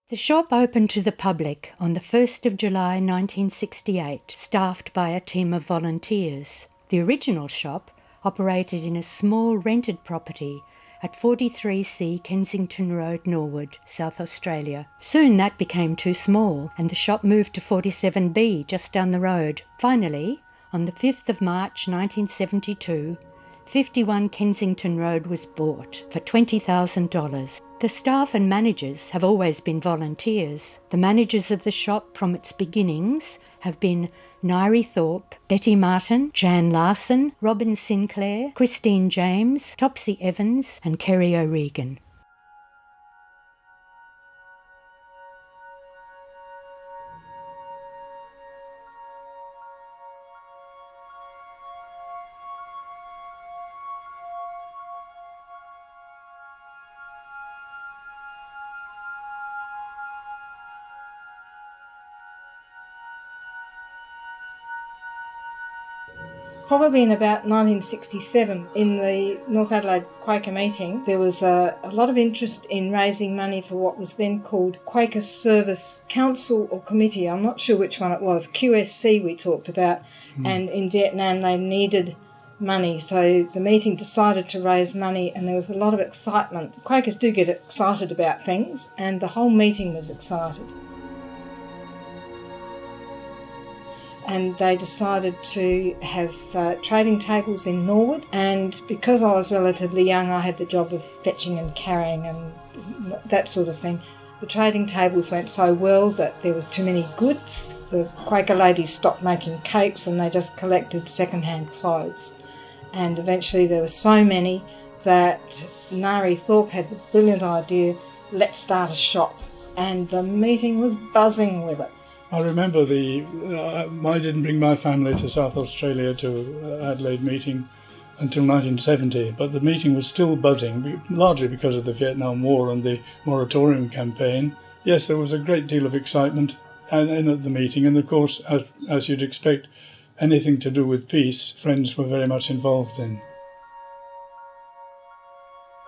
The shop opened to the public on the 1st of July 1968, staffed by a team of volunteers. The original shop operated in a small rented property at 43C Kensington Road, Norwood, South Australia. Soon that became too small and the shop moved to 47B just down the road. Finally, on the 5th of March 1972, 51 Kensington Road was bought for $20,000. The staff and managers have always been volunteers. The managers of the shop from its beginnings have been Nairi Thorpe, Betty Martin, Jan Larson, Robin Sinclair, Christine James, Topsy Evans and Kerry O'Regan. Probably in about 1967, in the North Adelaide Quaker meeting, there was a lot of interest in raising money for what was then called Quaker Service Council or Committee. I'm not sure which one it was. QSC we talked about, and in Vietnam they needed money. So the meeting decided to raise money and there was a lot of excitement. Quakers do get excited about things and the whole meeting was excited. And they decided to have trading tables in Norwood, and because I was relatively young I had the job of fetching and carrying and that sort of thing. The trading tables went so well that there was too many goods. The Quaker ladies stopped making cakes and they just collected second-hand clothes, and eventually there were so many that Nairi Thorpe had the brilliant idea, let's start a shop, and the meeting was buzzing with it. I remember I didn't bring my family to South Australia to Adelaide meeting until 1970, but the meeting was still buzzing, largely because of the Vietnam War and the moratorium campaign. Yes, there was a great deal of excitement at the meeting, and of course, as you'd expect, anything to do with peace, friends were very much involved in.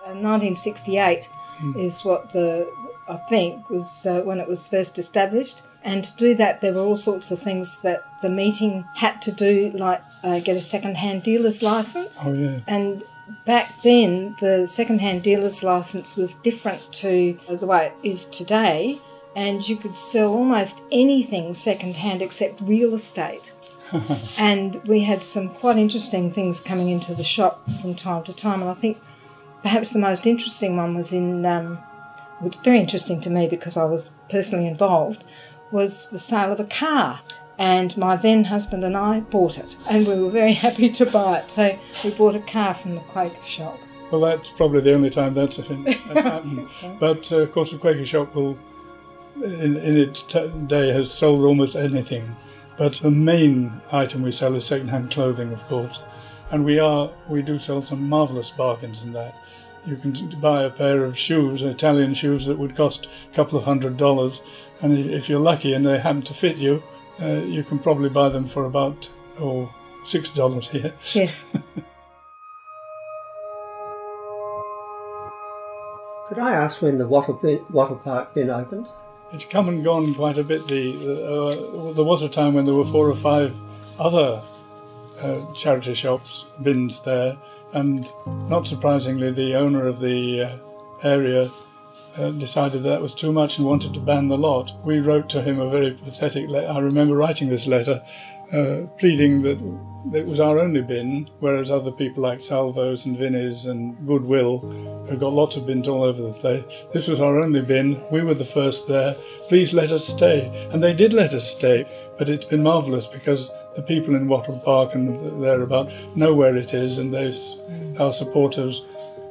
1968 is what I think was when it was first established. And to do that, there were all sorts of things that the meeting had to do, like get a second-hand dealer's licence. Oh, yeah. And back then, the second-hand dealer's licence was different to the way it is today, and you could sell almost anything second-hand except real estate. And we had some quite interesting things coming into the shop from time to time, and I think perhaps the most interesting one was it's very interesting to me because I was personally involved, was the sale of a car. And my then husband and I bought it, and we were very happy to buy it. So we bought a car from the Quaker Shop. Well, that's probably the only time that's happened. So. But of course the Quaker Shop in its day has sold almost anything. But the main item we sell is second-hand clothing, of course. And we do sell some marvellous bargains in that. You can buy a pair of shoes, Italian shoes, that would cost a couple of $100, and if you're lucky and they happen to fit you, you can probably buy them for about $6 here. Yes. Could I ask when the wattle park bin opened? It's come and gone quite a bit. There was a time when there were 4 or 5 other charity shops, bins there, and not surprisingly the owner of the area decided that was too much and wanted to ban the lot. We wrote to him a very pathetic letter. I remember writing this letter pleading that it was our only bin, whereas other people like Salvos and Vinnie's and Goodwill have got lots of bins all over the place. This was our only bin. We were the first there. Please let us stay. And they did let us stay, but it's been marvellous because the people in Wattle Park and thereabout know where it is, and our supporters.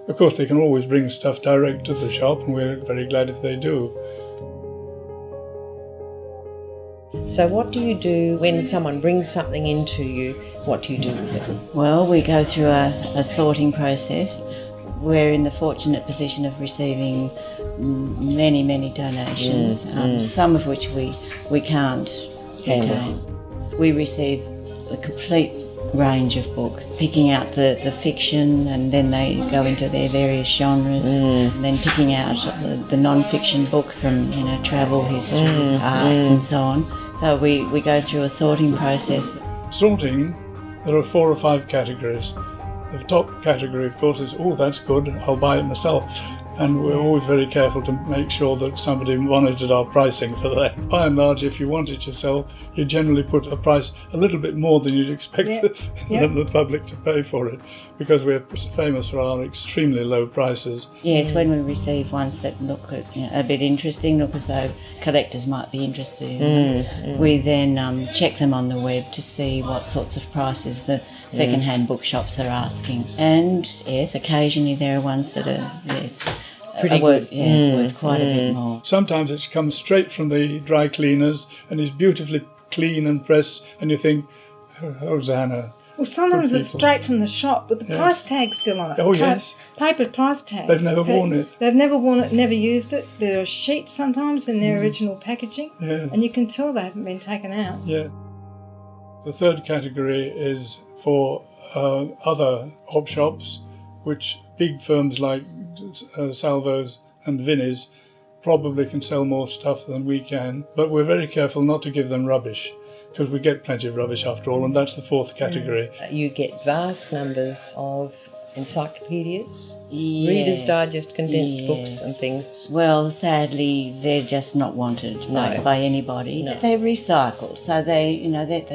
Of course, they can always bring stuff direct to the shop, and we're very glad if they do. So what do you do when someone brings something into you? What do you do with it? Well, we go through a sorting process. We're in the fortunate position of receiving many, many donations, some of which we can't retain. We receive the complete range of books, picking out the fiction, and then they go into their various genres, and then picking out the non-fiction books from, travel, history, arts and so on. So we go through a sorting process. Sorting, there are 4 or 5 categories. The top category, of course, is, oh, that's good, I'll buy it myself. And we're always very careful to make sure that somebody monitored our pricing for that. By and large, if you want it yourself, you generally put a price a little bit more than you'd expect the public to pay for it, because we're famous for our extremely low prices. Yes, when we receive ones that look a bit interesting, look as though collectors might be interested in them, we then check them on the web to see what sorts of prices the second-hand bookshops are asking. And yes, occasionally there are ones that are, pretty worth quite a bit more. Sometimes it comes straight from the dry cleaners and is beautifully clean and pressed, and you think, Hosanna. Well, sometimes it's straight from the shop, but the price tag's still on it. Oh, yes. Paper price tag. They've never worn it. They've never worn it, never used it. There are sheets sometimes in their original packaging, and you can tell they haven't been taken out. Yeah. The third category is for other op shops, which big firms like Salvos and Vinnie's probably can sell more stuff than we can, but we're very careful not to give them rubbish, because we get plenty of rubbish after all, and that's the fourth category. You get vast numbers of encyclopedias, Yes, Reader's Digest condensed books and things. Well, sadly, they're just not wanted by anybody. No. They're recycled, so they're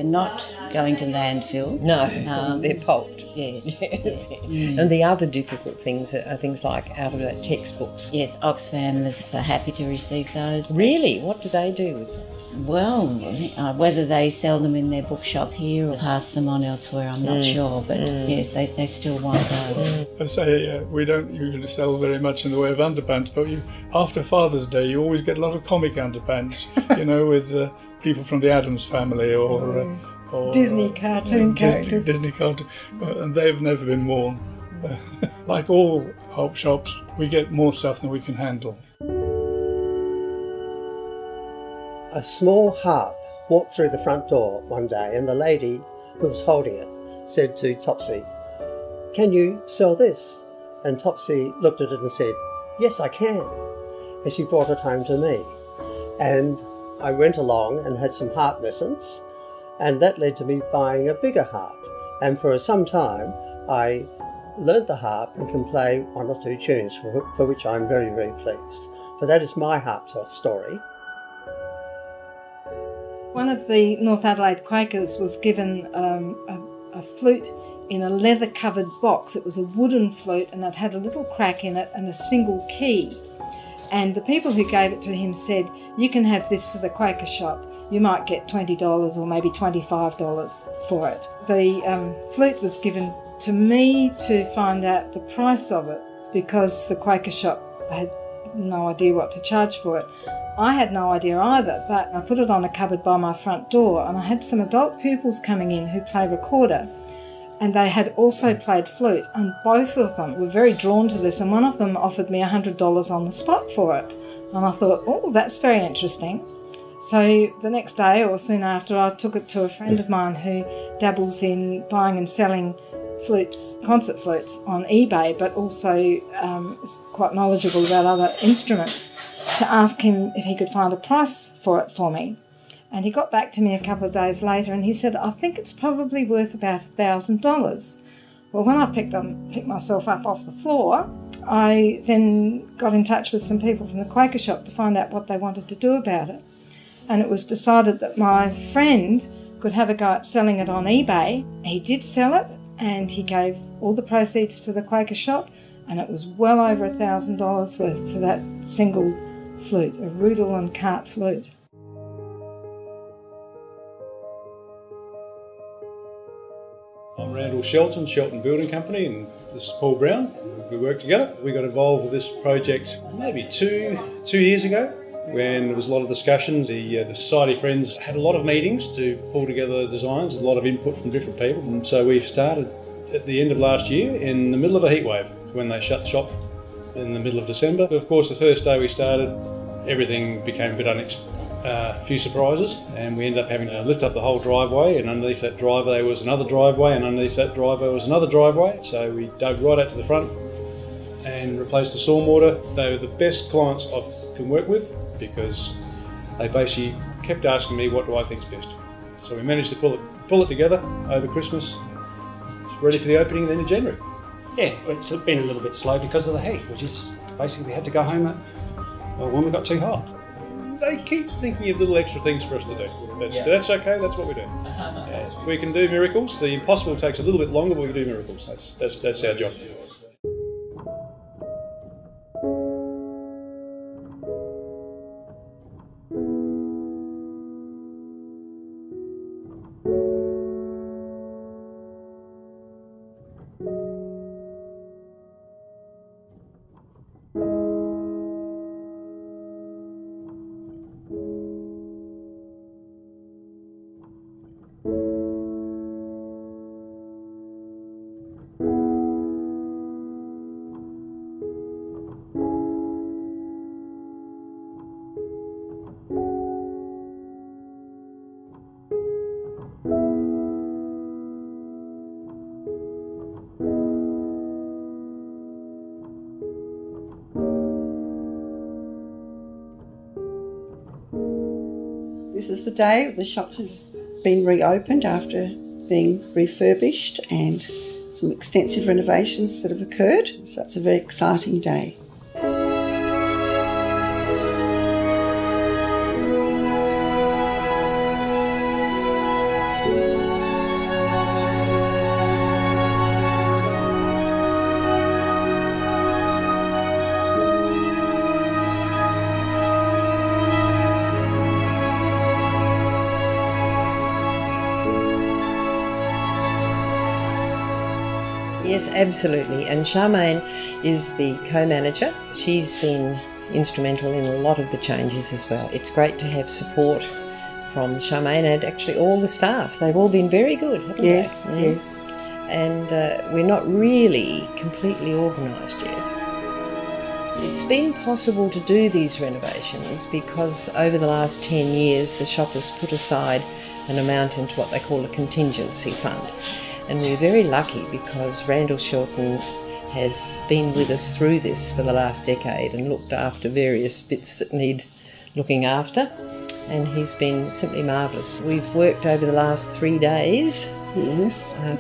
not going to landfill. No, they're pulped. Yes. Yes. And the other difficult things are things like out-of-date textbooks. Yes, Oxfam are happy to receive those. Really? What do they do with them? Well, whether they sell them in their bookshop here or pass them on elsewhere, I'm not sure. But yes, they still want those. I say we don't usually sell very much in the way of underpants, but after Father's Day you always get a lot of comic underpants, with people from the Addams family or Disney cartoon characters. Disney cartoon, and they've never been worn. Like all op shops, we get more stuff than we can handle. A small harp walked through the front door one day, and the lady who was holding it said to Topsy, "Can you sell this?" And Topsy looked at it and said, "Yes, I can." And she brought it home to me. And I went along and had some harp lessons, and that led to me buying a bigger harp. And for some time I learnt the harp and can play 1 or 2 tunes, for which I'm very, very pleased. But that is my harp story. One of the North Adelaide Quakers was given a flute in a leather-covered box. It was a wooden flute, and it had a little crack in it and a single key. And the people who gave it to him said, "You can have this for the Quaker Shop. You might get $20 or maybe $25 for it." The flute was given to me to find out the price of it, because the Quaker Shop had no idea what to charge for it. I had no idea either, but I put it on a cupboard by my front door, and I had some adult pupils coming in who play recorder, and they had also played flute, and both of them were very drawn to this, and one of them offered me $100 on the spot for it. And I thought, oh, that's very interesting. So the next day or soon after, I took it to a friend of mine who dabbles in buying and selling flutes, concert flutes, on eBay, but also is quite knowledgeable about other instruments, to ask him if he could find a price for it for me. And he got back to me a couple of days later and he said, "I think it's probably worth about $1,000. Well, when I picked myself up off the floor, I then got in touch with some people from the Quaker Shop to find out what they wanted to do about it. And it was decided that my friend could have a go at selling it on eBay. He did sell it, and he gave all the proceeds to the Quaker Shop, and it was well over $1,000 worth for that single flute, a Rudel and Cart flute. I'm Randall Shelton Building Company, and this is Paul Brown. We work together. We got involved with this project maybe two years ago, when there was a lot of discussions. The Society Friends had a lot of meetings to pull together designs, a lot of input from different people, and so we started at the end of last year in the middle of a heatwave when they shut the shop in the middle of December. But of course, the first day we started, everything became a bit a few surprises, and we ended up having to lift up the whole driveway, and underneath that driveway was another driveway, and underneath that driveway was another driveway. So we dug right out to the front and replaced the stormwater. They were the best clients I can work with because they basically kept asking me what do I think's best. So we managed to pull it together over Christmas. It's ready for the opening then in January. Yeah, it's been a little bit slow because of the heat. We just basically had to go home when we got too hot. They keep thinking of little extra things for us to do. So that's okay, that's what we do. We can do miracles. The impossible takes a little bit longer, but we can do miracles. That's our job. This is the day the shop has been reopened after being refurbished and some extensive renovations that have occurred. So it's a very exciting day. Yes, absolutely. And Charmaine is the co-manager. She's been instrumental in a lot of the changes as well. It's great to have support from Charmaine and actually all the staff. They've all been very good, haven't Yes, they? yes. And we're not really completely organised yet. It's been possible to do these renovations because over the last 10 years the shop has put aside an amount into what they call a contingency fund. And we're very lucky because Randall Shelton has been with us through this for the last decade and looked after various bits that need looking after. And he's been simply marvellous. We've worked over the last 3 days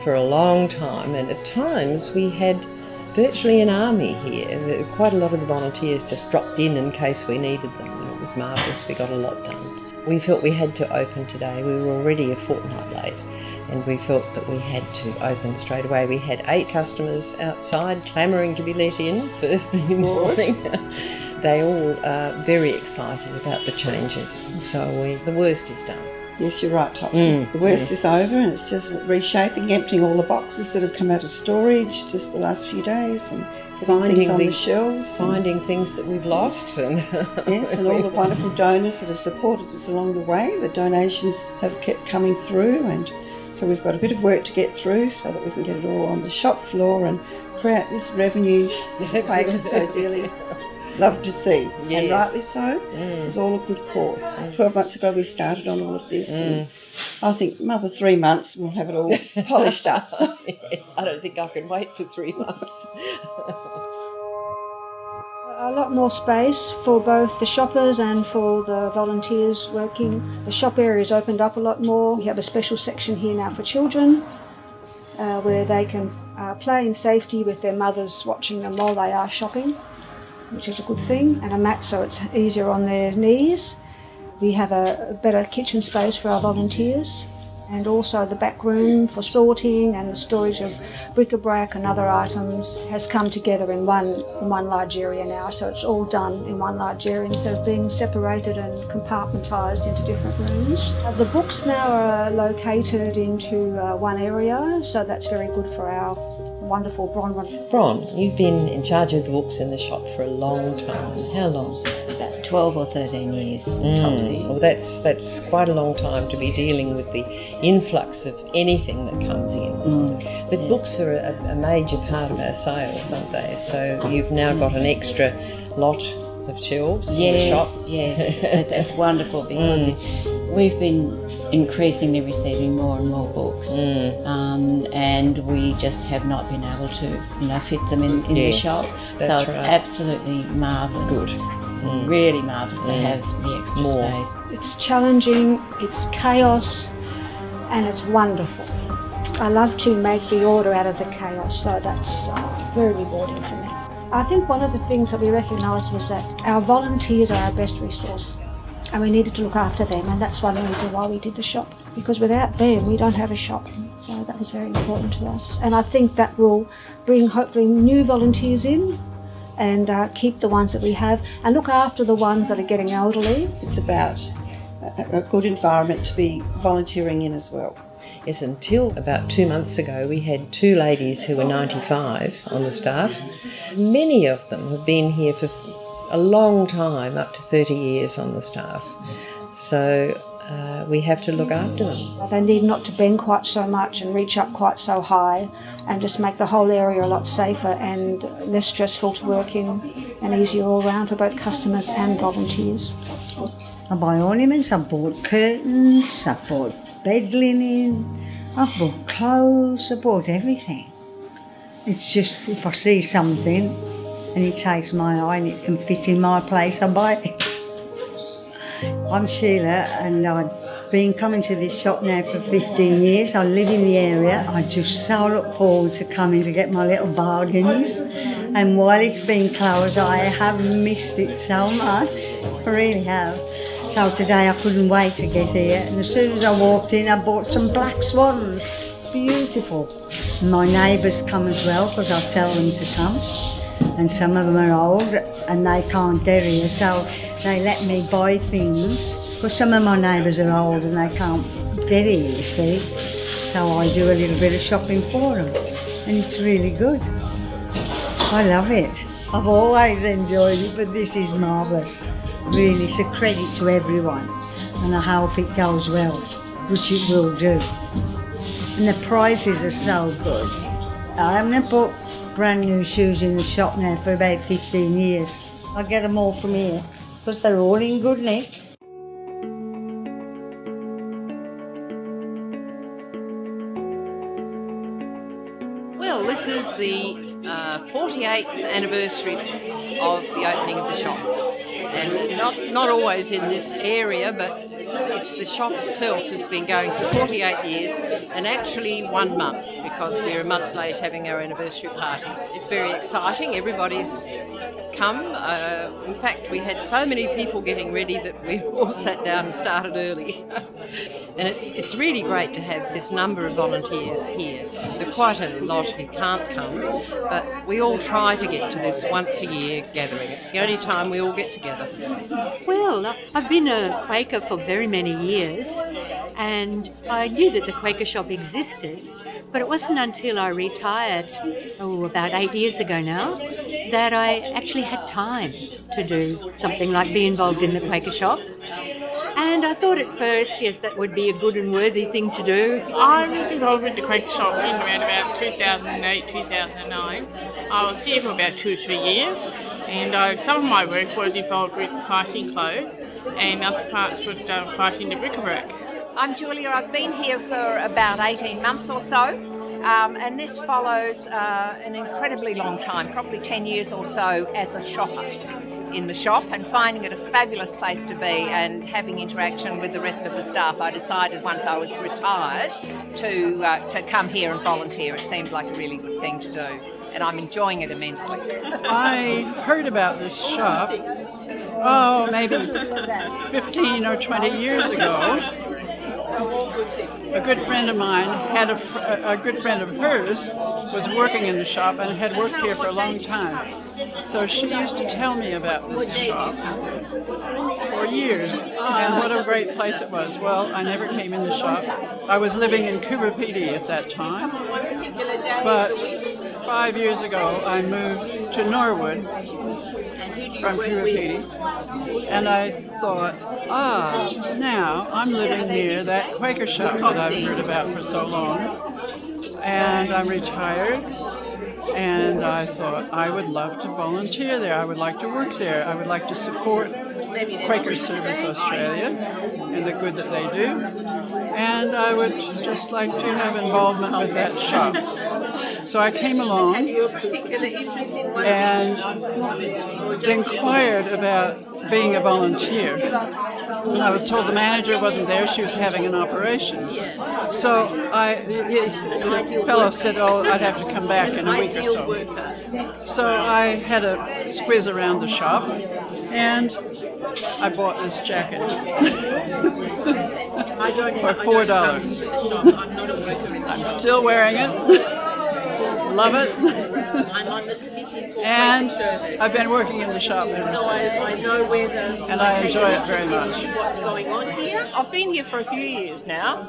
for a long time, and at times we had virtually an army here. Quite a lot of the volunteers just dropped in case we needed them, and it was marvellous. We got a lot done. We felt we had to open today. We were already a fortnight late, and we felt that we had to open straight away. We had 8 customers outside clamouring to be let in first thing in the morning. They all are very excited about the changes. So the worst is done. Yes, you're right, Topsy. The worst is over, and it's just reshaping, emptying all the boxes that have come out of storage just the last few days, and putting things on the shelves. Finding things that we've lost. And yes, and all the wonderful donors that have supported us along the way. The donations have kept coming through, and so we've got a bit of work to get through so that we can get it all on the shop floor and create this revenue Quaker so dearly love to see. Yes. And rightly so. It's all a good cause. 12 months ago we started on all of this, and I think another 3 months we'll have it all polished up. So. Yes, I don't think I can wait for 3 months. A lot more space for both the shoppers and for the volunteers working. The shop area's opened up a lot more. We have a special section here now for children where they can play in safety with their mothers watching them while they are shopping, which is a good thing, and a mat so it's easier on their knees. We have a better kitchen space for our volunteers, and also the back room for sorting and the storage of bric-a-brac and other items has come together in one large area now, so it's all done in one large area instead of being separated and compartmentised into different rooms. The books now are located into one area, so that's very good for our wonderful Bron. Bron, you've been in charge of the books in the shop for a long time. How long? About 12 or 13 years, Topsy. Well, that's quite a long time to be dealing with the influx of anything that comes in. But books are a major part of our sales, aren't they? So you've now got an extra lot of shelves in the shop. Yes, that's wonderful because we've been increasingly receiving more and more books, and we just have not been able to, fit them in the shop. So it's absolutely marvellous. Good. Really marvellous to have the extra space. It's challenging, it's chaos, and it's wonderful. I love to make the order out of the chaos, so that's very rewarding for me. I think one of the things that we recognised was that our volunteers are our best resource, and we needed to look after them, and that's one reason why we did the shop, because without them we don't have a shop. So that was very important to us, and I think that will bring hopefully new volunteers in and keep the ones that we have and look after the ones that are getting elderly. It's about a good environment to be volunteering in as well. Yes, until about 2 months ago, we had 2 ladies who were 95 on the staff. Many of them have been here for a long time, up to 30 years on the staff. So we have to look after them. They need not to bend quite so much and reach up quite so high, and just make the whole area a lot safer and less stressful to work in and easier all round for both customers and volunteers. I buy ornaments, I bought curtains, I bought bed linen, I bought clothes, I bought everything. It's just if I see something and it takes my eye and it can fit in my place, I buy it. I'm Sheila and I've been coming to this shop now for 15 years. I live in the area. I just so look forward to coming to get my little bargains. And while it's been closed, I have missed it so much. I really have. So today I couldn't wait to get here. And as soon as I walked in, I bought some black swans. Beautiful. And my neighbours come as well because I tell them to come. And some of them are old and they can't get here, so they let me buy things because some of my neighbours are old and they can't get here, you see. So I do a little bit of shopping for them and it's really good. I love it. I've always enjoyed it, but this is marvellous. Really, it's a credit to everyone and I hope it goes well, which it will do. And the prices are so good. I haven't bought brand new shoes in the shop now for about 15 years. I get them all from here because they're all in good nick. Well, this is the 48th anniversary of the opening of the shop. And not always in this area, but it's the shop itself has been going for 48 years and actually 1 month because we're a month late having our anniversary party. It's very exciting. Everybody's come. In fact, we had so many people getting ready that we all sat down and started early. And it's really great to have this number of volunteers here. There are quite a lot who can't come, but we all try to get to this once a year gathering. It's the only time we all get together. Well, I've been a Quaker for very many years and I knew that the Quaker Shop existed, but it wasn't until I retired, about 8 years ago now, that I actually had time to do something like be involved in the Quaker Shop. And I thought at first, yes, that would be a good and worthy thing to do. I was involved with the Quaker Shop in around about 2008, 2009. I was here for about 2 or 3 years, and some of my work was involved with pricing clothes, and other parts with pricing the bric-a-brac. I'm Julia. I've been here for about 18 months or so, and this follows an incredibly long time, probably 10 years or so as a shopper in the shop, and finding it a fabulous place to be and having interaction with the rest of the staff. I decided once I was retired to come here and volunteer. It seemed like a really good thing to do, and I'm enjoying it immensely. I heard about this shop, maybe 15 or 20 years ago. A good friend of mine had a good friend of hers was working in the shop and had worked here for a long time. So she used to tell me about this shop for years and what a great place it was. Well, I never came in the shop. I was living in Currapiti at that time, but 5 years ago I moved to Norwood from Currapiti, and I thought, now I'm living near that Quaker Shop that I've heard about for so long, and I'm retired, And I thought I would love to volunteer there. I would like to work there. I would like to support Quaker Service Australia and the good that they do. And I would just like to have involvement with that shop. So I came along and inquired about being a volunteer. And I was told the manager wasn't there, she was having an operation. So the fellow said, oh, I'd have to come back in a week or so. So I had a squiz around the shop and I bought this jacket for $4. I'm still wearing it. Love it. And I've been working in the shop ever since. And I enjoy it very much. I've been here for a few years now.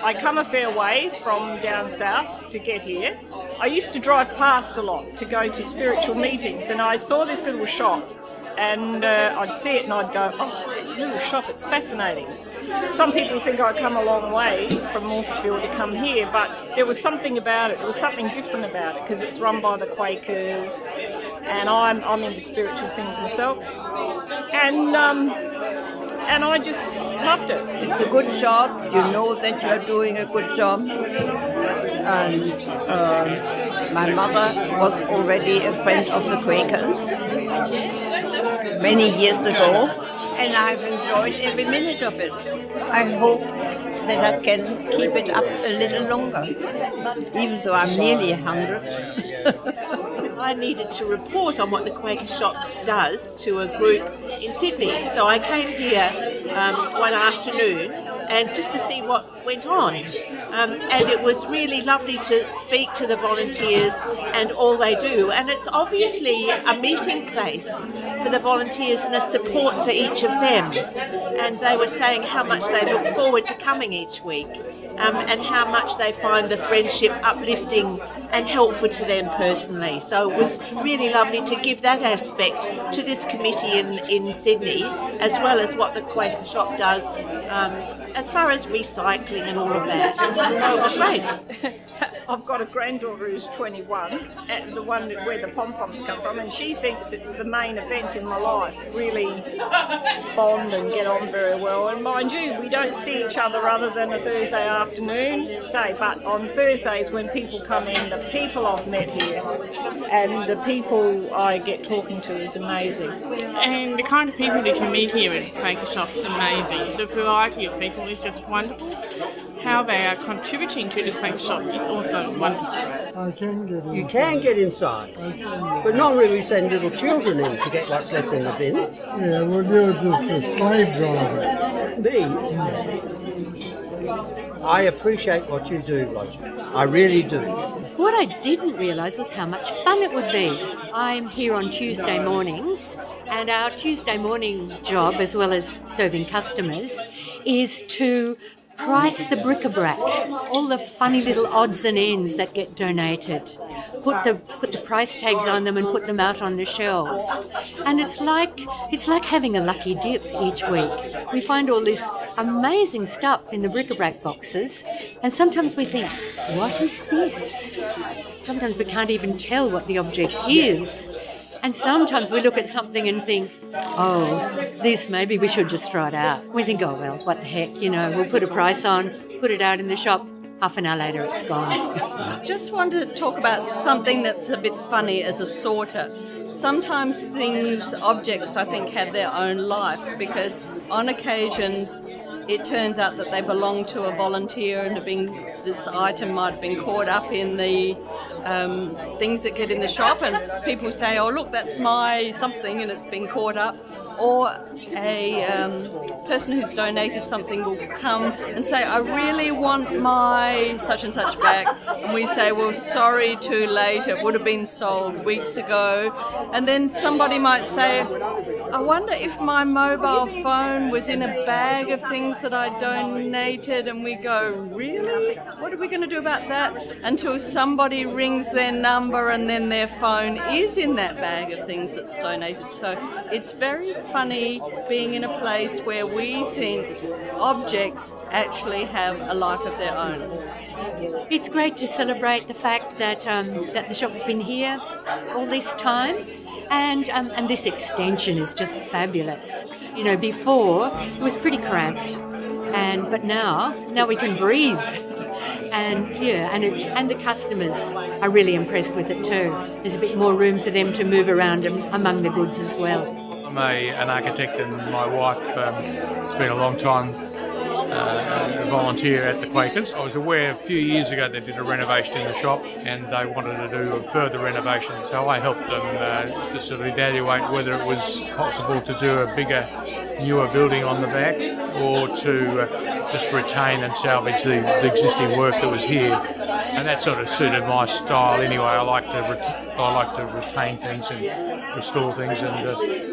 I come a fair way from down south to get here. I used to drive past a lot to go to spiritual meetings, and I saw this little shop. And I'd see it and I'd go, oh, little shop, it's fascinating. Some people think I come a long way from Morpheville to come here, but there was something about it. There was something different about it because it's run by the Quakers, and I'm into spiritual things myself. And I just loved it. It's a good job. You know that you're doing a good job. And my mother was already a friend of the Quakers many years ago, and I've enjoyed every minute of it. I hope that I can keep it up a little longer, even though I'm nearly 100. I needed to report on what the Quaker Shop does to a group in Sydney, so I came here one afternoon and just to see what went on. And it was really lovely to speak to the volunteers and all they do. And it's obviously a meeting place for the volunteers and a support for each of them. And they were saying how much they look forward to coming each week and how much they find the friendship uplifting and helpful to them personally. So it was really lovely to give that aspect to this committee in Sydney, as well as what the Quaker Shop does as far as recycling and all of that. So it was great. I've got a granddaughter who's 21, and the one where the pom-poms come from, and she thinks it's the main event in my life. Really bond and get on very well. And mind you, we don't see each other other than a Thursday afternoon, but on Thursdays when people come in, the people I've met here and the people I get talking to is amazing. And the kind of people that you meet here at Quaker Shop is amazing. The variety of people is just wonderful. How they are contributing to the Quaker Shop is also wonderful. You can get inside, but not really send little children in to get what's left in the bin. Yeah, well, you're just a slave driver. Me? I appreciate what you do, Roger. I really do. What I didn't realise was how much fun it would be. I'm here on Tuesday mornings, and our Tuesday morning job, as well as serving customers, is to price the bric-a-brac, all the funny little odds and ends that get donated. Put the price tags on them and put them out on the shelves. And it's like having a lucky dip each week. We find all this amazing stuff in the bric-a-brac boxes, and sometimes we think, what is this? Sometimes we can't even tell what the object is. And sometimes we look at something and think, oh, this, maybe we should just throw it out. We think, oh, well, what the heck, we'll put a price on, put it out in the shop, half an hour later it's gone. Just wanted to talk about something that's a bit funny as a sorter. Sometimes objects, I think, have their own life because on occasions it turns out that they belong to a volunteer and this item might have been caught up in the things that get in the shop, and people say, oh look, that's my something, and it's been caught up. Or a person who's donated something will come and say, I really want my such and such back. And we say, well, sorry, too late, it would have been sold weeks ago. And then somebody might say, I wonder if my mobile phone was in a bag of things that I donated, and we go, really? What are we going to do about that? Until somebody rings their number and then their phone is in that bag of things that's donated. So it's very funny being in a place where we think objects actually have a life of their own. It's great to celebrate the fact that that the shop's been here all this time, and this extension is just fabulous. You know, before it was pretty cramped, but now we can breathe, and the customers are really impressed with it too. There's a bit more room for them to move around among the goods as well. I'm an architect, and my wife has been a long time a volunteer at the Quakers. I was aware a few years ago they did a renovation in the shop and they wanted to do a further renovation, so I helped them to sort of evaluate whether it was possible to do a bigger, newer building on the back, or to just retain and salvage the existing work that was here. And that sort of suited my style anyway. I like to retain things and restore things and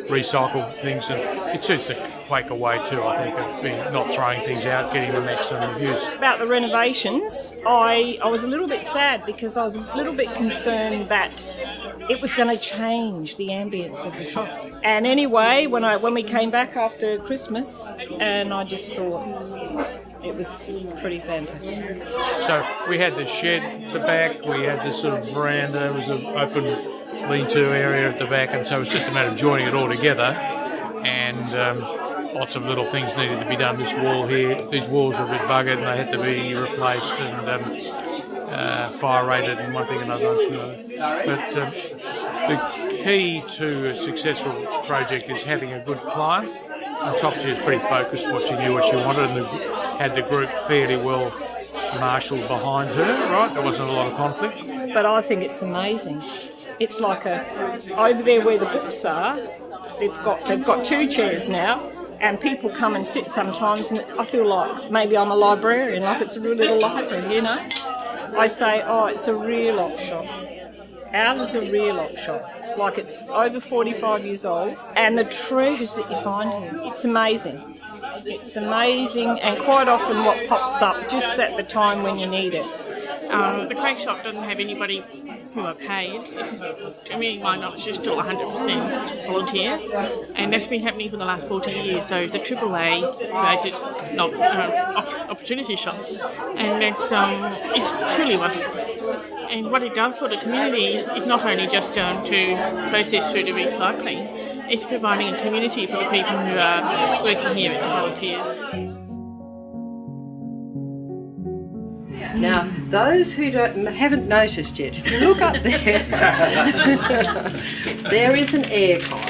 recycle things, and it suits the Quaker way too, I think, of not throwing things out, getting the maximum use. About the renovations, I was a little bit sad because I was a little bit concerned that it was going to change the ambience of the shop. And anyway, when we came back after Christmas, and I just thought it was pretty fantastic. So we had the shed at the back, we had this sort of veranda, there was an open lean-to area at the back, and so it's just a matter of joining it all together. And lots of little things needed to be done. This wall here, these walls are a bit buggered and they had to be replaced and fire rated and one thing and another. But the key to a successful project is having a good client. And Topsy was pretty focused what she knew what she wanted, and had the group fairly well marshalled behind her, right? There wasn't a lot of conflict. But I think it's amazing. It's like over there where the books are, they've got two chairs now, and people come and sit sometimes, and I feel like maybe I'm a librarian, like it's a real little library, you know. I say, oh, it's a real op shop. Ours is a real op shop. Like, it's over 45 years old, and the treasures that you find here, it's amazing. It's amazing, and quite often what pops up just at the time when you need it. The Quaker Shop doesn't have anybody who are paid. To me, my knowledge is still 100% volunteer, and that's been happening for the last 40 years. So the AAA rated opportunity shop, and it's truly wonderful. And what it does for the community is not only just down to process through the recycling, it's providing a community for the people who are working here as volunteers. Now, those who haven't noticed yet, if you look up there, there is an aircon.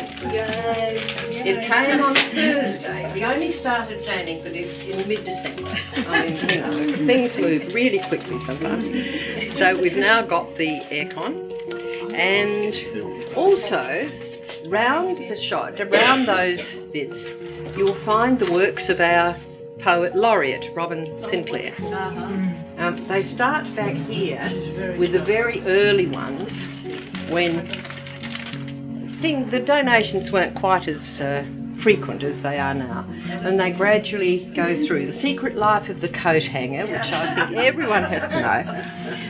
It came on Thursday. We only started planning for this in mid-December. I mean, you know, things move really quickly sometimes. So we've now got the aircon, and also round the shop, around those bits, you'll find the works of our poet laureate, Robin Sinclair. They start back here with the very early ones, when the donations weren't quite as frequent as they are now, and they gradually go through The Secret Life of the Coat Hanger, which I think everyone has to know.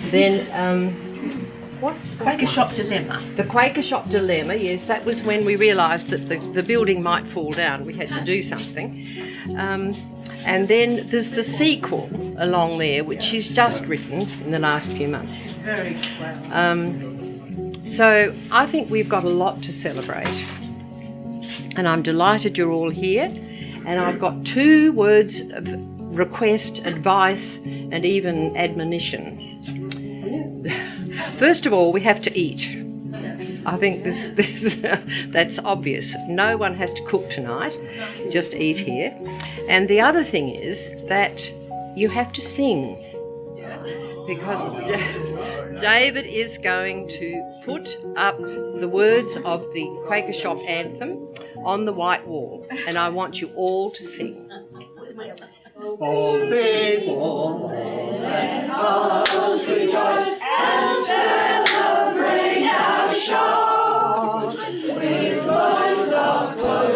Then what's the Quaker Shop Dilemma? The Quaker Shop Dilemma, yes, that was when we realised that the building might fall down. We had to do something. And then there's the sequel along there, which she's just written in the last few months. Very well. So I think we've got a lot to celebrate. And I'm delighted you're all here. And I've got 2 words of request, advice, and even admonition. First of all, we have to eat. I think that's obvious. No one has to cook tonight, just eat here. And the other thing is that you have to sing, because David is going to put up the words of the Quaker Shop anthem on the white wall, and I want you all to sing. Oh, big war, let us rejoice and celebrate our shop with loads of clothes.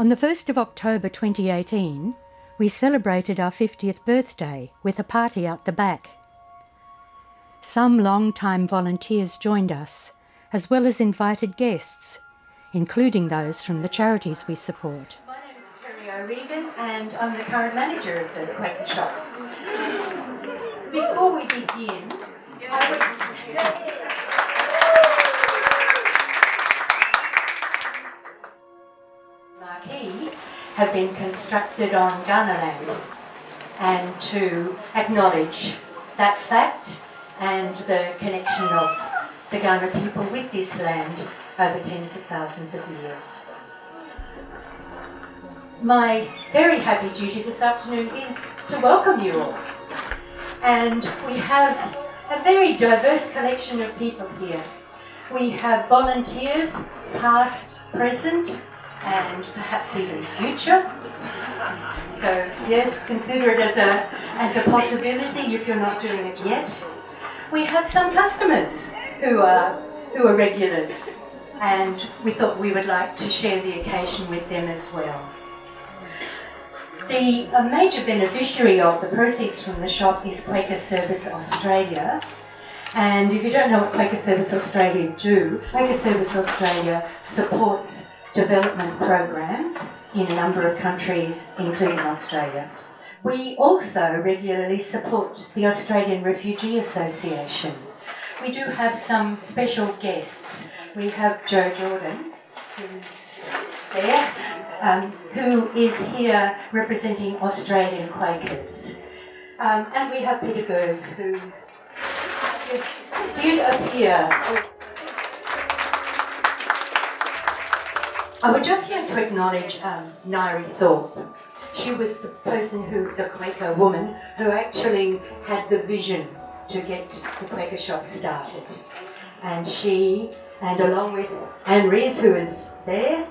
On the 1st of October 2018, we celebrated our 50th birthday with a party out the back. Some long-time volunteers joined us, as well as invited guests, including those from the charities we support. My name is Terry O'Regan and I'm the current manager of the Quaker Shop. Before we begin, I would... marquee have been constructed on Gunner land, and to acknowledge that fact and the connection of the Gunner people with this land over tens of thousands of years. My very happy duty this afternoon is to welcome you all. And we have a very diverse collection of people here. We have volunteers, past, present, and perhaps even future. So yes, consider it as a possibility if you're not doing it yet. We have some customers who are regulars, and we thought we would like to share the occasion with them as well. A major beneficiary of the proceeds from the shop is Quaker Service Australia. And if you don't know what Quaker Service Australia do, Quaker Service Australia supports development programs in a number of countries, including Australia. We also regularly support the Australian Refugee Association. We do have some special guests. We have Jo Jordan, who's there, who is here representing Australian Quakers. And we have Peter Gers, who did appear. I would just like to acknowledge Nairi Thorpe. She was the person the Quaker woman, who actually had the vision to get the Quaker Shop started. And she, and along with Anne Rees, who is there,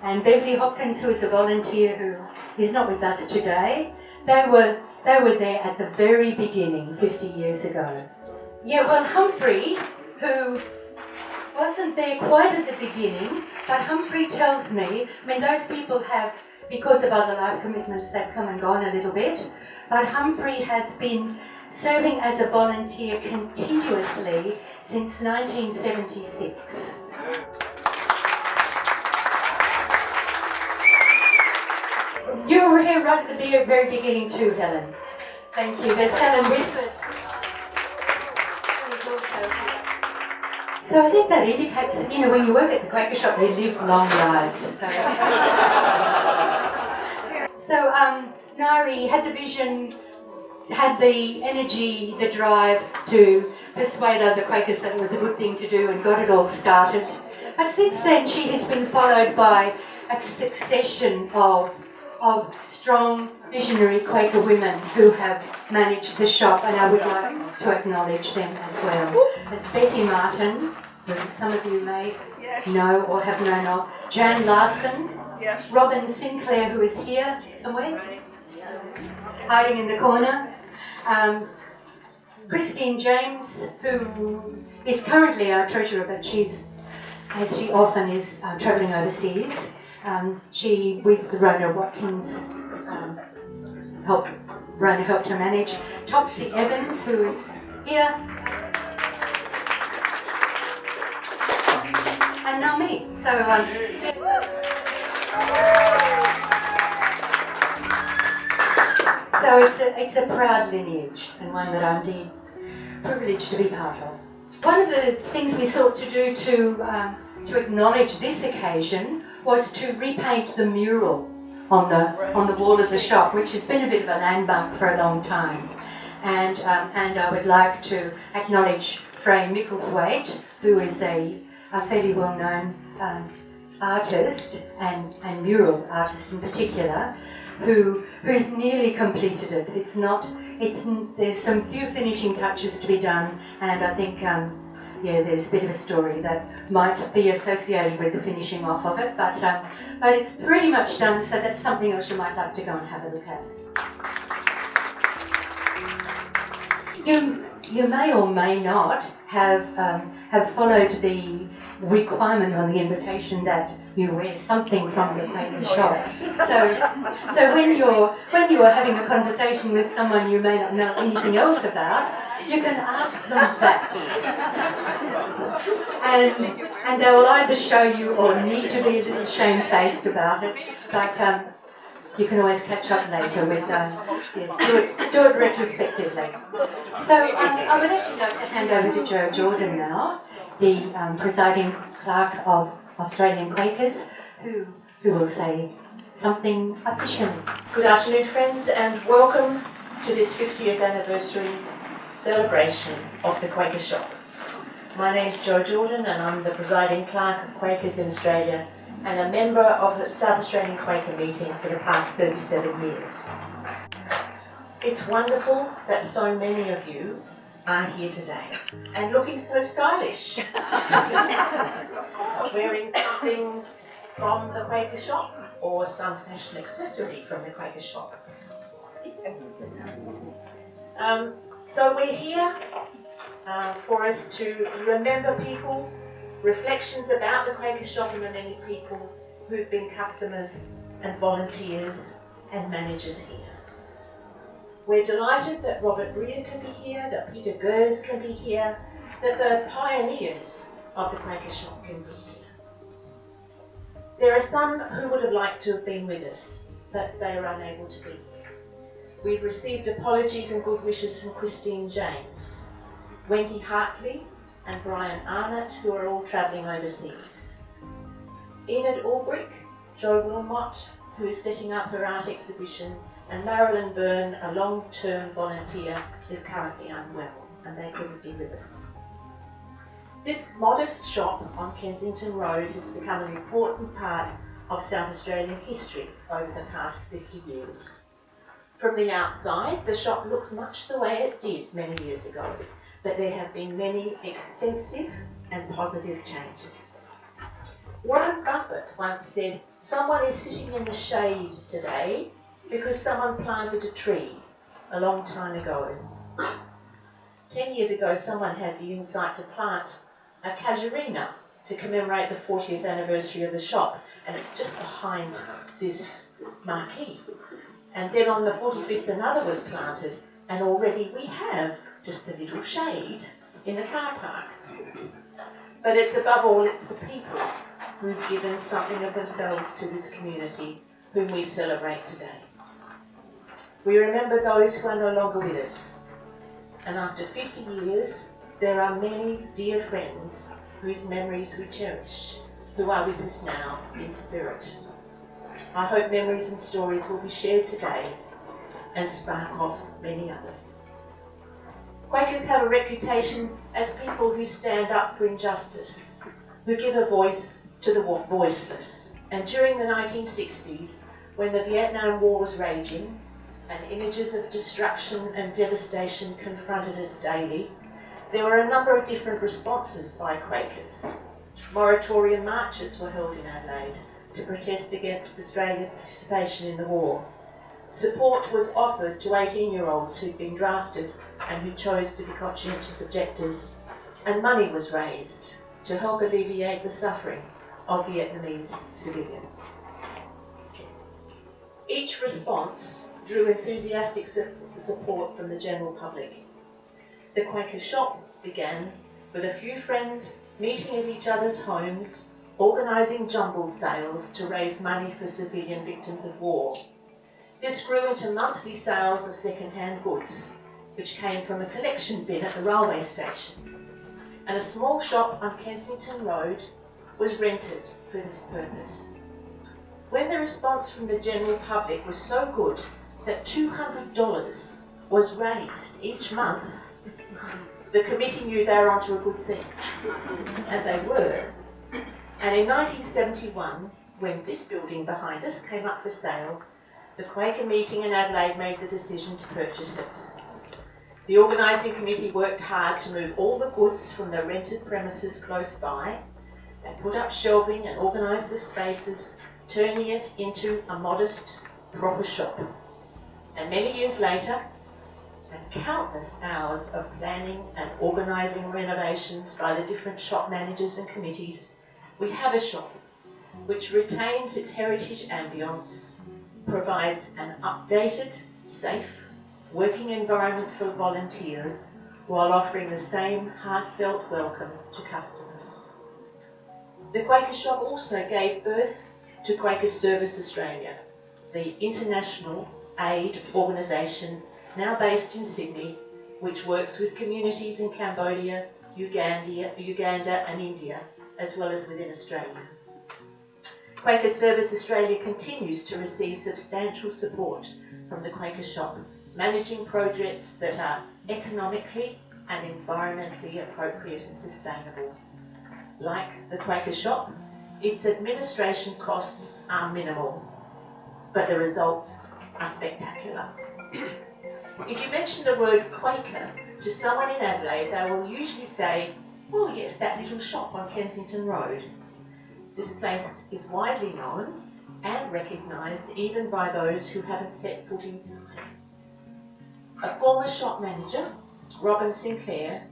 and Beverly Hopkins, who is a volunteer who is not with us today, they were there at the very beginning, 50 years ago. Yeah, well, Humphrey, who wasn't there quite at the beginning, but Humphrey tells me, those people have, because of other life commitments, they've come and gone a little bit, but Humphrey has been serving as a volunteer continuously since 1976. You were here right at the very beginning too, Helen. Thank you. There's Helen Whitford. So I think that indicates that, when you work at the Quaker Shop, you live long lives. So Nari had the vision, had the energy, the drive to persuade other Quakers that it was a good thing to do and got it all started. But since then, she has been followed by a succession of strong, visionary Quaker women who have managed the shop, and I would like to acknowledge them as well. It's Betty Martin, who some of you may know or have known of, Jan Larson, Robin Sinclair, who is here somewhere, hiding in the corner, Christine James, who is currently our treasurer, but she's, as she often is, travelling overseas. She, with Rona Watkins, Rona helped her manage. Topsy Evans, who is here. And now me. So it's a proud lineage, and one that I'm indeed privileged to be part of. One of the things we sought to do to acknowledge this occasion was to repaint the mural on the wall of the shop, which has been a bit of a landmark for a long time. And I would like to acknowledge Frey Micklethwaite, who is a fairly well-known artist and mural artist in particular, who's nearly completed it. There's some few finishing touches to be done, and I think there's a bit of a story that might be associated with the finishing off of it, but it's pretty much done, so that's something else you might like to go and have a look at. You may or may not have followed the requirement on the invitation that you wear something from the Quaker Shop. So when you are having a conversation with someone you may not know anything else about, you can ask them that. And they will either show you or need to be a little shamefaced about it, but you can always catch up later with, do it retrospectively. So I would actually like to hand over to Jo Jordan now, the presiding clerk of Australian Quakers, who will say something officially. Good afternoon, friends, and welcome to this 50th anniversary celebration of the Quaker Shop. My name is Jo Jordan, and I'm the presiding clerk of Quakers in Australia and a member of the South Australian Quaker meeting for the past 37 years. It's wonderful that so many of you are here today and looking so stylish. Wearing something from the Quaker Shop or some fashion accessory from the Quaker Shop. So we're here for us to remember people, reflections about the Quaker Shop and the many people who've been customers and volunteers and managers here. We're delighted that Robert Breer can be here, that Peter Gers can be here, that the pioneers of the Quaker Shop can be here. There are some who would have liked to have been with us, but they are unable to be here. We've received apologies and good wishes from Christine James, Wendy Hartley and Brian Arnott, who are all travelling overseas. Enid Ulbrich, Jo Wilmot, who is setting up her art exhibition, and Marilyn Byrne, a long-term volunteer, is currently unwell, and they couldn't be with us. This modest shop on Kensington Road has become an important part of South Australian history over the past 50 years. From the outside, the shop looks much the way it did many years ago, but there have been many extensive and positive changes. Warren Buffett once said, "Someone is sitting in the shade today because someone planted a tree a long time ago." 10 years ago, someone had the insight to plant a casuarina to commemorate the 40th anniversary of the shop, and it's just behind this marquee. And then on the 45th, another was planted, and already we have just a little shade in the car park. But it's above all, it's the people who've given something of themselves to this community whom we celebrate today. We remember those who are no longer with us, and after 50 years, there are many dear friends whose memories we cherish, who are with us now in spirit. I hope memories and stories will be shared today and spark off many others. Quakers have a reputation as people who stand up for injustice, who give a voice to the voiceless. And during the 1960s, when the Vietnam War was raging and images of destruction and devastation confronted us daily, there were a number of different responses by Quakers. Moratorium marches were held in Adelaide to protest against Australia's participation in the war. Support was offered to 18-year-olds who'd been drafted and who chose to be conscientious objectors, and money was raised to help alleviate the suffering of Vietnamese civilians. Each response drew enthusiastic support from the general public. The Quaker Shop began with a few friends meeting at each other's homes, organising jumble sales to raise money for civilian victims of war. This grew into monthly sales of second-hand goods, which came from a collection bin at the railway station. And a small shop on Kensington Road was rented for this purpose. When the response from the general public was so good that $200 was raised each month, the committee knew they were onto a good thing, and they were. And in 1971, when this building behind us came up for sale, the Quaker meeting in Adelaide made the decision to purchase it. The organising committee worked hard to move all the goods from the rented premises close by. They put up shelving and organised the spaces, turning it into a modest, proper shop. And many years later, and countless hours of planning and organising renovations by the different shop managers and committees, we have a shop which retains its heritage ambience, provides an updated, safe, working environment for volunteers while offering the same heartfelt welcome to customers. The Quaker Shop also gave birth to Quaker Service Australia, the international aid organisation now based in Sydney, which works with communities in Cambodia, Uganda and India, as well as within Australia. Quaker Service Australia continues to receive substantial support from the Quaker Shop, managing projects that are economically and environmentally appropriate and sustainable. Like the Quaker Shop, its administration costs are minimal, but the results are spectacular. If you mention the word Quaker to someone in Adelaide, they will usually say, "Oh yes, that little shop on Kensington Road." This place is widely known and recognised even by those who haven't set foot inside. A former shop manager, Robin Sinclair,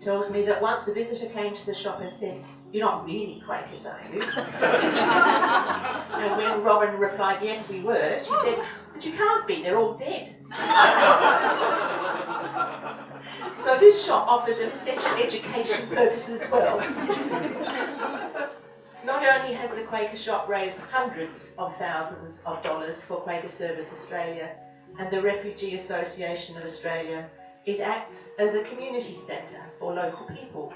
tells me that once a visitor came to the shop and said, "You're not really Quakers, are you?" And when Robin replied, "Yes, we were," she said, "But you can't be, they're all dead." So this shop offers an essential education purpose as well. Not only has the Quaker Shop raised hundreds of thousands of dollars for Quaker Service Australia and the Refugee Association of Australia, it acts as a community centre for local people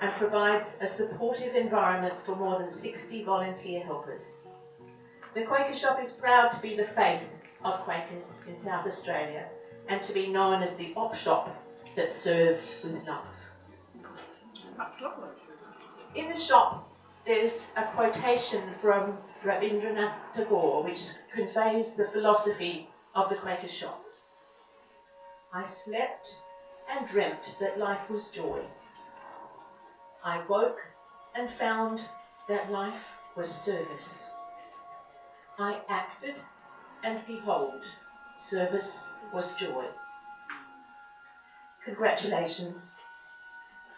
and provides a supportive environment for more than 60 volunteer helpers. The Quaker Shop is proud to be the face of Quakers in South Australia and to be known as the op shop that serves with love. That's lovely. In the shop, there's a quotation from Rabindranath Tagore which conveys the philosophy of the Quaker Shop. "I slept and dreamt that life was joy. I woke and found that life was service. I acted and behold, service was joy." Congratulations,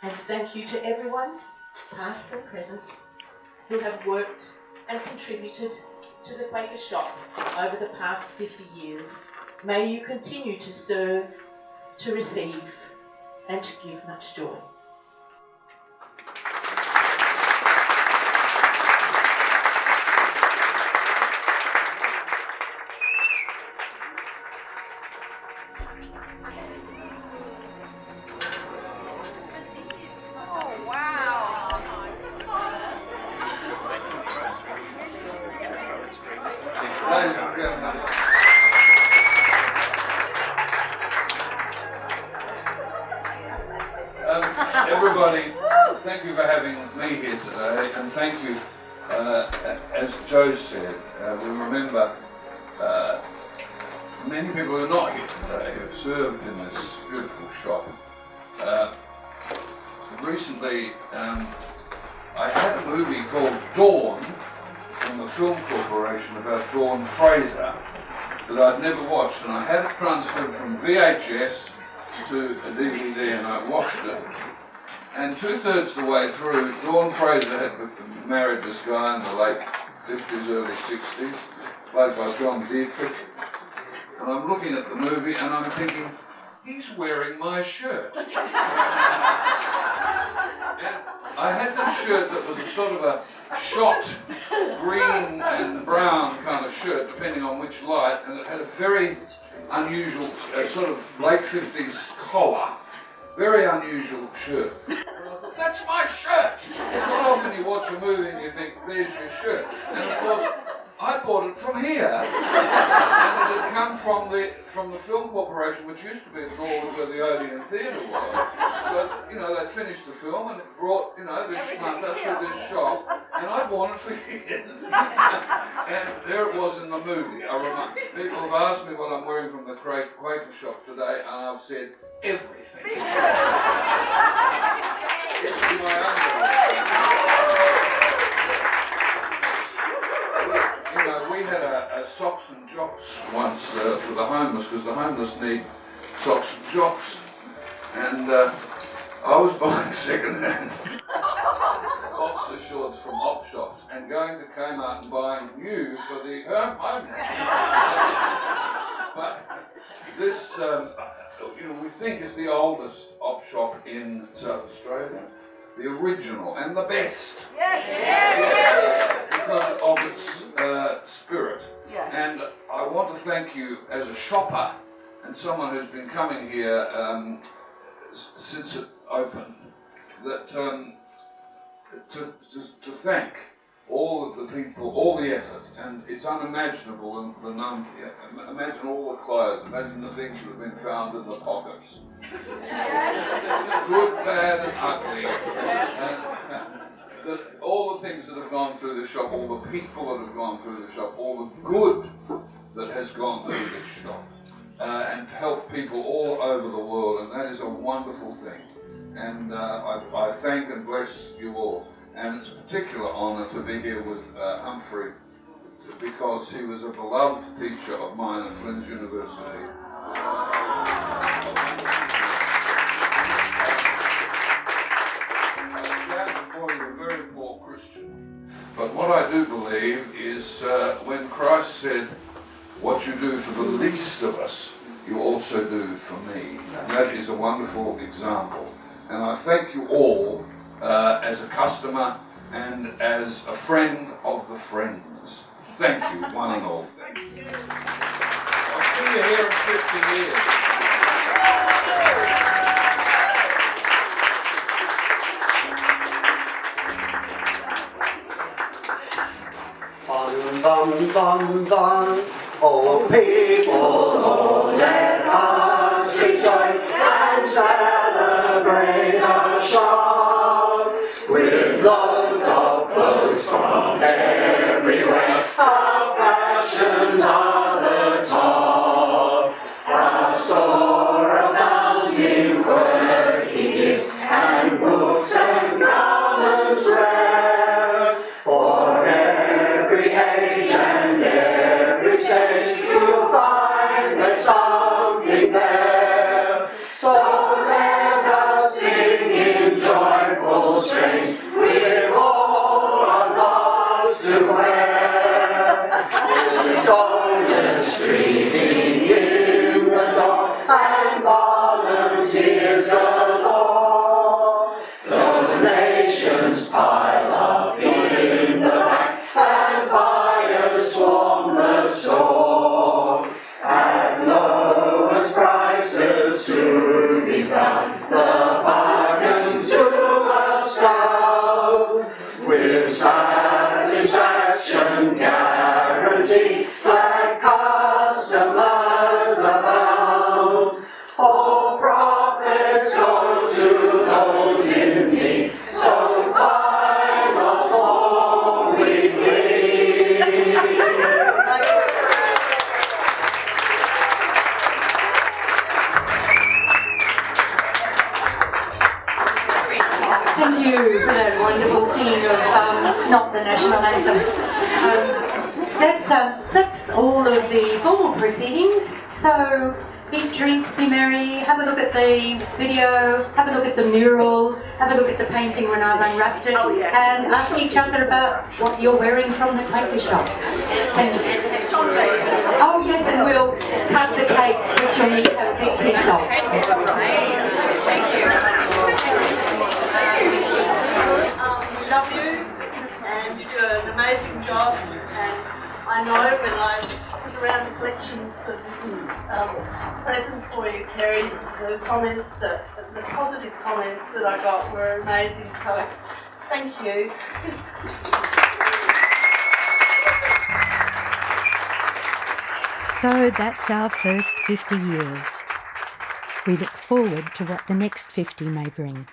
and thank you to everyone, past and present, who have worked and contributed to the Quaker Shop over the past 50 years. May you continue to serve, to receive, and to give much joy. Everybody, thank you for having me here today, and thank you, as Joe said, we remember many people who are not here today who have served in this beautiful shop. Recently, I had a movie called Dawn from the Film Corporation about Dawn Fraser that I'd never watched, and I had it transferred from VHS to a DVD, and I watched it. And 2/3 the way through, Dawn Fraser had married this guy in the late 50s, early 60s, played by John Dietrich. And I'm looking at the movie and I'm thinking, he's wearing my shirt. And I had this shirt that was a sort of a shot green and brown kind of shirt, depending on which light, and it had a very unusual, sort of late 50s collar. Very unusual shirt. And I thought, that's my shirt! It's not often you watch a movie and you think, there's your shirt. And of course, I bought it from here. And it had come from the Film Corporation, which used to be a drawer where the Odeon Theatre was. So, they'd finished the film and it brought, this schmutter to this shop. And I'd worn it for years. And there it was in the movie. People have asked me what I'm wearing from the Quaker Shop today, and I've said, everything. It's in my underwear. We had a socks and jocks once for the homeless, because the homeless need socks and jocks, and I was buying second-hand boxer shorts from op shops and going to Kmart and buying new for the home. But this, we think is the oldest op shop in South Australia, the original and the best. Yes. Because of its spirit. Yes. And I want to thank you as a shopper and someone who's been coming here since it opened, that to thank all of the people, all the effort, and it's unimaginable the number. Imagine all the clothes, imagine the things that have been found in the pockets. Good, bad and ugly. All the things that have gone through the shop, all the people that have gone through the shop, all the good that has gone through this shop, and helped people all over the world, and that is a wonderful thing. And I thank and bless you all. And it's a particular honour to be here with Humphrey, because he was a beloved teacher of mine at Flinders University. Before you were a very poor Christian. But what I do believe is when Christ said, "What you do for the least of us, you also do for me." And that is a wonderful example. And I thank you all as a customer and as a friend of the friends. Thank you, one and all. Thank you. I'll see you here in 50 years. Bum, bum, bum, bum. Oh people, oh let us rejoice and celebrate our shop with loads of clothes from everywhere. Our fashions are the top. Our store abounds in working gifts and books and garments rare. For every age and every stage you'll find there's something there. So let us sing in joyful strains with all our loves to wear. With golden streaming in the dawn and volunteers galore. Donations pile up in the back as buyers swarm the store. At lowest prices to be found, the bargains to astound. With satisfaction guaranteed, like customers abound. All profits go to those in need, so buy not for we bleed. Thank you for that wonderful singing of not the national anthem. That's all of the formal proceedings. So eat, drink, be merry, have a look at the video, have a look at the mural, have a look at the painting when I've unwrapped it, and ask each other about what you're wearing from the Quaker Shop. Oh yes, and we'll cut the cake, which you'll need to have a big piece of. Thank you. We love you, and you do an amazing job. And I know when I put around the collection for this present for you, Kerry, the comments, the positive comments that I got were amazing. So thank you. So that's our first 50 years. We look forward to what the next 50 may bring.